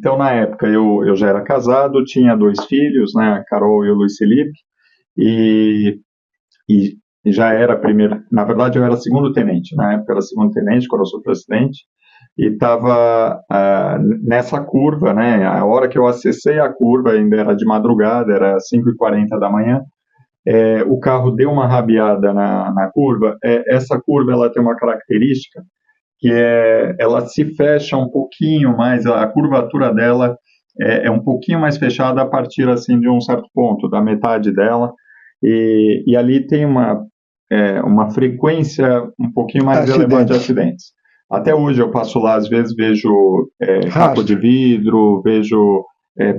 Então, na época, eu já era casado, tinha 2 filhos, né, a Carol e o Luiz Felipe, e, e já era primeiro, na verdade eu era segundo tenente, na época eu era segundo tenente, quando eu sou presidente, e estava nessa curva, né, a hora que eu acessei a curva, ainda era de madrugada, era 5h40 da manhã, o carro deu uma rabiada na curva. Essa curva ela tem uma característica que ela se fecha um pouquinho mais, a curvatura dela é um pouquinho mais fechada a partir assim de um certo ponto, da metade dela, e ali tem uma frequência um pouquinho mais elevada de acidentes. Até hoje eu passo lá, às vezes vejo capo de vidro, vejo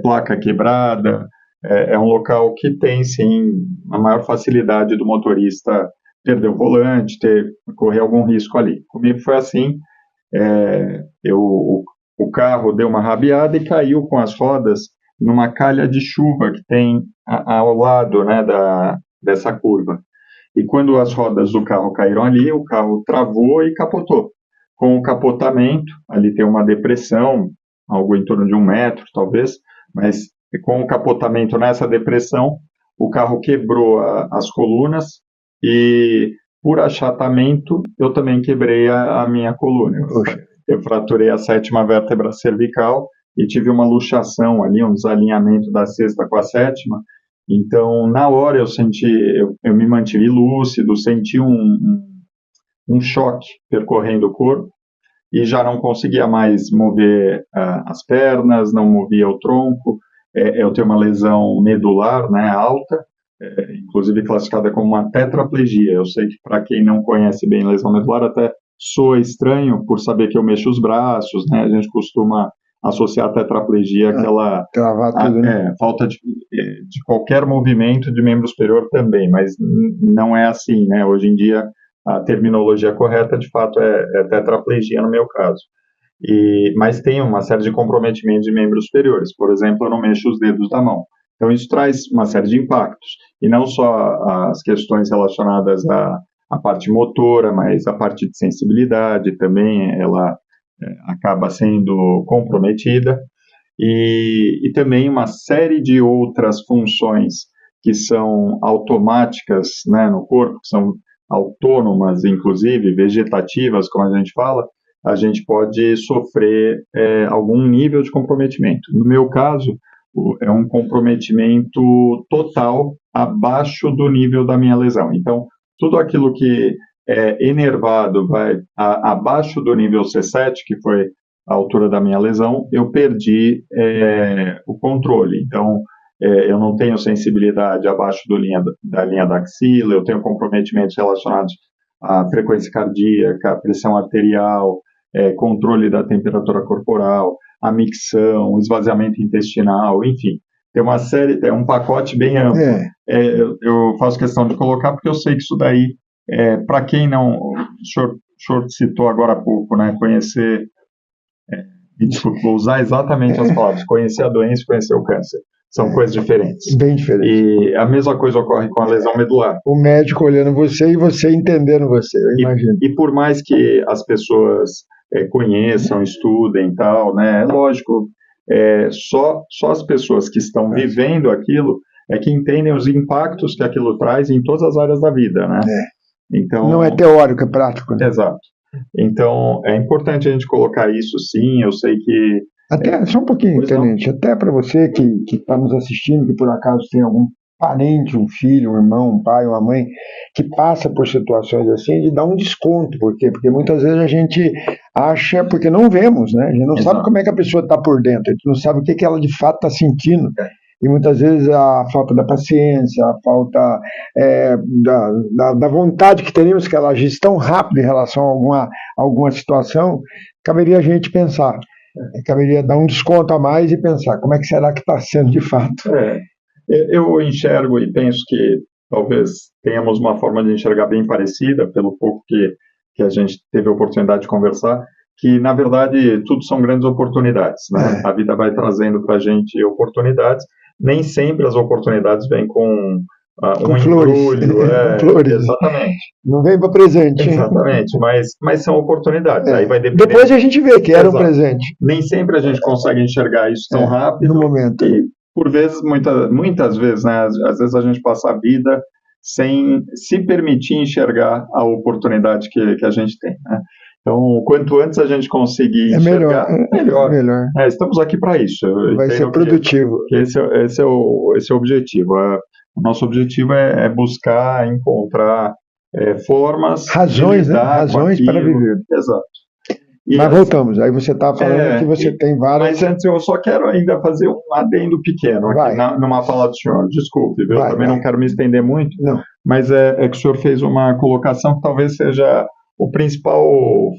placa quebrada. É um local que tem, sim, a maior facilidade do motorista perder o volante, correr algum risco ali. Comigo foi assim, o carro deu uma rabiada e caiu com as rodas numa calha de chuva que tem ao lado, né, dessa curva. E quando as rodas do carro caíram ali, o carro travou e capotou. Com o capotamento, ali tem uma depressão, algo em torno de 1 metro, talvez, mas com o capotamento nessa depressão, o carro quebrou as colunas e, por achatamento, eu também quebrei a minha coluna. Eu fraturei a 7ª vértebra cervical e tive uma luxação ali, um desalinhamento da 6ª com a 7ª. Então, na hora eu me mantive lúcido, senti um choque percorrendo o corpo e já não conseguia mais mover as pernas, não movia o tronco. Eu tenho uma lesão medular, né, alta, inclusive classificada como uma tetraplegia. Eu sei que para quem não conhece bem lesão medular até soa estranho por saber que eu mexo os braços, né, a gente costuma associar a tetraplegia àquela falta de qualquer movimento de membro superior também, mas não é assim, né? Hoje em dia a terminologia correta de fato é tetraplegia no meu caso. Mas tem uma série de comprometimentos de membros superiores, por exemplo, eu não mexo os dedos da mão. Então isso traz uma série de impactos, e não só as questões relacionadas à parte motora, mas a parte de sensibilidade também, ela acaba sendo comprometida, e também uma série de outras funções que são automáticas, né, no corpo, que são autônomas, inclusive vegetativas, como a gente fala, a gente pode sofrer algum nível de comprometimento. No meu caso, é um comprometimento total abaixo do nível da minha lesão. Então, tudo aquilo que enervado vai abaixo do nível C7, que foi a altura da minha lesão, eu perdi o controle. Então, eu não tenho sensibilidade abaixo da linha da axila, eu tenho comprometimentos relacionados à frequência cardíaca, pressão arterial, controle da temperatura corporal, a micção, esvaziamento intestinal, enfim. Tem uma série, é um pacote bem amplo. Eu faço questão de colocar porque eu sei que isso daí, para quem não, o senhor citou agora há pouco, né, conhecer, desculpa, vou usar exatamente as palavras, conhecer a doença e conhecer o câncer. São coisas diferentes. Bem diferentes. E a mesma coisa ocorre com a lesão medular. O médico olhando você e você entendendo você, eu imagino. E por mais que as pessoas conheçam, estudem e tal, né, é lógico, só as pessoas que estão vivendo aquilo que entendem os impactos que aquilo traz em todas as áreas da vida, né? Então, não é teórico, é prático. Né? Exato. Então, é importante a gente colocar isso, sim. Eu sei que... Até, só um pouquinho, tenente, até para você que está nos assistindo, que por acaso tem algum parente, um filho, um irmão, um pai, uma mãe, que passa por situações assim, de dar um desconto. Por quê? Porque muitas vezes a gente acha, porque não vemos, né? A gente não sabe como é que a pessoa está por dentro, a gente não sabe o que ela de fato está sentindo. E muitas vezes a falta da paciência, a falta da vontade que teríamos que ela agisse tão rápido em relação a alguma situação, caberia a gente pensar. Caberia dar um desconto a mais e pensar como é que será que está sendo de fato. Eu enxergo e penso que talvez tenhamos uma forma de enxergar bem parecida, pelo pouco que a gente teve a oportunidade de conversar, que na verdade tudo são grandes oportunidades, né? A vida vai trazendo para a gente oportunidades, nem sempre as oportunidades vêm com um flores. embrulho, Flores. Exatamente. Não vem para presente. Exatamente, mas são oportunidades. Aí vai depender. Depois a gente vê que era um presente. Nem sempre a gente consegue enxergar isso tão rápido. No momento. E, por vezes, muitas vezes, né, às vezes a gente passa a vida sem se permitir enxergar a oportunidade que a gente tem, né? Então, quanto antes a gente conseguir enxergar, melhor. Estamos aqui para isso. Vai ser produtivo. Esse é o objetivo. O nosso objetivo é buscar encontrar formas, razões para viver. Exato. Mas voltamos, aí você está falando que você tem várias... Mas antes eu só quero ainda fazer um adendo pequeno aqui numa fala do senhor, desculpe, eu também não quero me estender muito, mas é que o senhor fez uma colocação que talvez seja o principal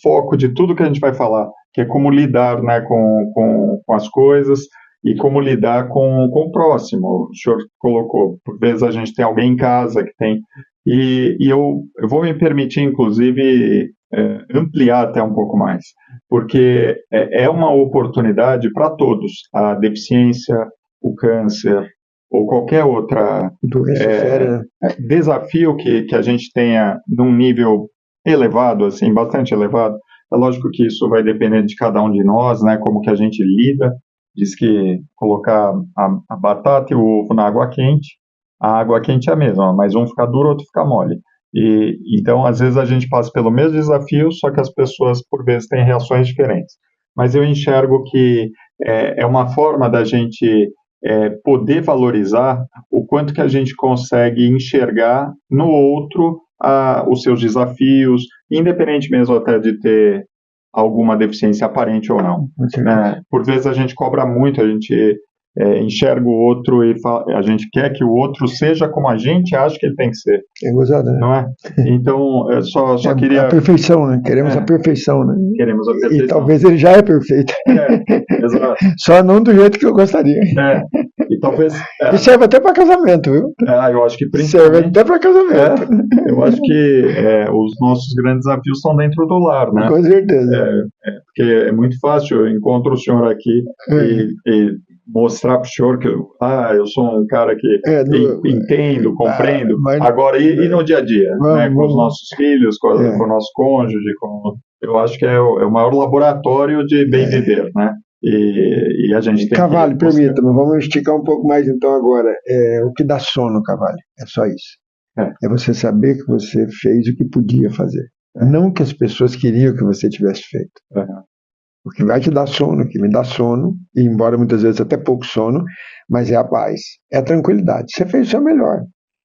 foco de tudo que a gente vai falar, que é como lidar, né, com as coisas e como lidar com o próximo. O senhor colocou, por vezes a gente tem alguém em casa que tem... E eu vou me permitir, inclusive, ampliar até um pouco mais, porque é uma oportunidade para todos. A deficiência, o câncer ou qualquer outra desafio que a gente tenha num nível elevado, assim, bastante elevado. É lógico que isso vai depender de cada um de nós, né, como que a gente lida. Diz que colocar a batata e o ovo na água quente, a água quente é a mesma, mas um fica duro, outro fica mole. E então, às vezes, a gente passa pelo mesmo desafio, só que as pessoas, por vezes, têm reações diferentes. Mas eu enxergo que é uma forma da gente poder valorizar o quanto que a gente consegue enxergar no outro os seus desafios, independente mesmo até de ter alguma deficiência aparente ou não. Por vezes a gente cobra muito, a gente enxerga o outro e a gente quer que o outro seja como a gente acha que ele tem que ser. É gozado, né? Não é? Então, só queria... A perfeição, né? Queremos a perfeição, né? Queremos a perfeição. E talvez ele já é perfeito. Exato. Só não do jeito que eu gostaria. E talvez... E serve até para casamento, viu? Eu acho que principalmente... Serve até para casamento. Eu acho que os nossos grandes desafios estão dentro do lar, né? Com certeza. Porque é muito fácil, eu encontro o senhor aqui e mostrar para o senhor que eu sou um cara que entendo, compreendo. Agora, e no dia a dia? Com os nossos filhos, com o nosso cônjuge, eu acho que é o maior laboratório de bem viver, né? E a gente tem Cavalho, permita-me, vamos esticar um pouco mais então agora. O que dá sono, Cavalho? É só isso. É você saber que você fez o que podia fazer. Não o que as pessoas queriam que você tivesse feito. O que vai te dar sono, o que me dá sono, e embora muitas vezes até pouco sono, mas é a paz, é a tranquilidade. Você fez o seu melhor.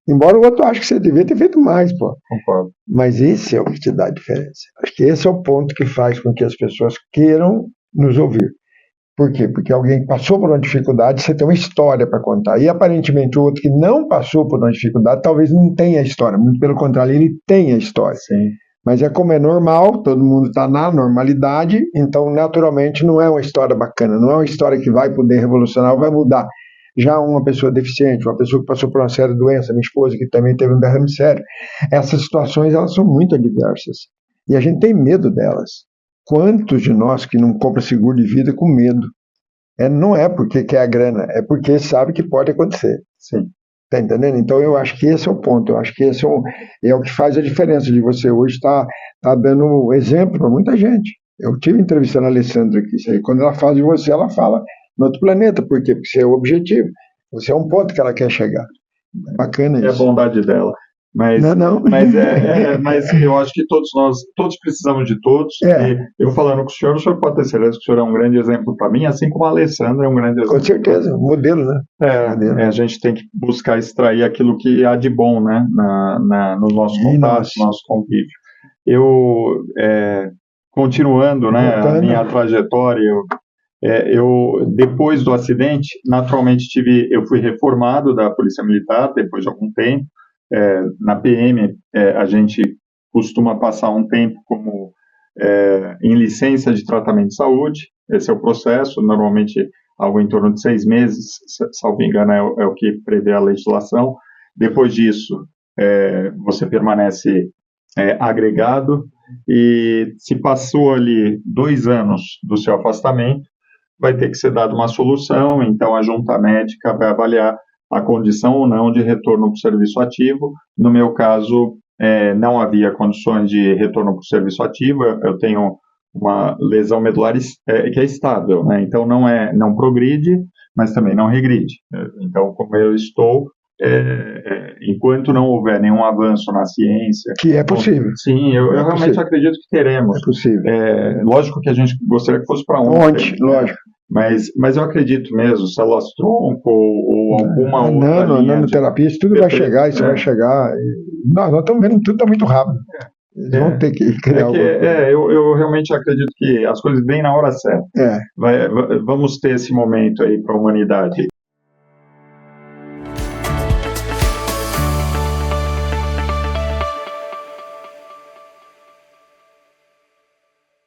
Embora o outro ache que você devia ter feito mais, pô. Concordo. Mas esse é o que te dá a diferença. Acho que esse é o ponto que faz com que as pessoas queiram nos ouvir. Por quê? Porque alguém passou por uma dificuldade, você tem uma história para contar. E aparentemente o outro que não passou por uma dificuldade talvez não tenha a história. Muito pelo contrário, ele tem a história. Sim. Mas como é normal, todo mundo está na normalidade, então naturalmente não é uma história bacana, não é uma história que vai poder revolucionar ou vai mudar. Já uma pessoa deficiente, uma pessoa que passou por uma séria doença, minha esposa que também teve um derrame sério, essas situações elas são muito adversas e a gente tem medo delas. Quantos de nós que não compra seguro de vida com medo? Não é porque quer a grana, é porque sabe que pode acontecer. Sim. Tá entendendo? Então eu acho que esse é o ponto, eu acho que esse é o que faz a diferença de você hoje estar dando exemplo para muita gente. Eu tive entrevistando a Alessandra aqui, quando ela fala de você, ela fala no outro planeta, por quê? Porque você é o objetivo, você é um ponto que ela quer chegar. É bacana isso. É a bondade dela. Mas, mas eu acho que todos precisamos de todos. E eu falando com o senhor pode ter certeza que o senhor é um grande exemplo para mim, assim como a Alessandra é um grande exemplo. Com certeza, modelo, né? A gente tem que buscar extrair aquilo que há de bom, né, nos nossos contatos, no nosso convívio. Eu, continuando, né, a minha trajetória, eu depois do acidente, naturalmente eu fui reformado da Polícia Militar depois de algum tempo. Na PM, a gente costuma passar um tempo como em licença de tratamento de saúde. Esse é o processo, normalmente algo em torno de 6 meses, salvo engano, é o que prevê a legislação. Depois disso, você permanece agregado, e se passou ali 2 anos do seu afastamento, vai ter que ser dada uma solução, então a junta médica vai avaliar a condição ou não de retorno para o serviço ativo. No meu caso, não havia condições de retorno para o serviço ativo. Eu tenho uma lesão medular que é estável, né? Então não progride, mas também não regride. Então, como eu estou, enquanto não houver nenhum avanço na ciência... Que é possível. Sim, eu realmente acredito que teremos. É possível. Lógico que a gente gostaria que fosse para ontem. Lógico. Mas eu acredito mesmo, célula-tronco ou alguma outra linha nanoterapia, isso tudo vai chegar, isso vai chegar. Nós estamos vendo que tudo está muito rápido. Eles vão ter que criar eu realmente acredito que as coisas vêm na hora certa. Vamos ter esse momento aí para a humanidade.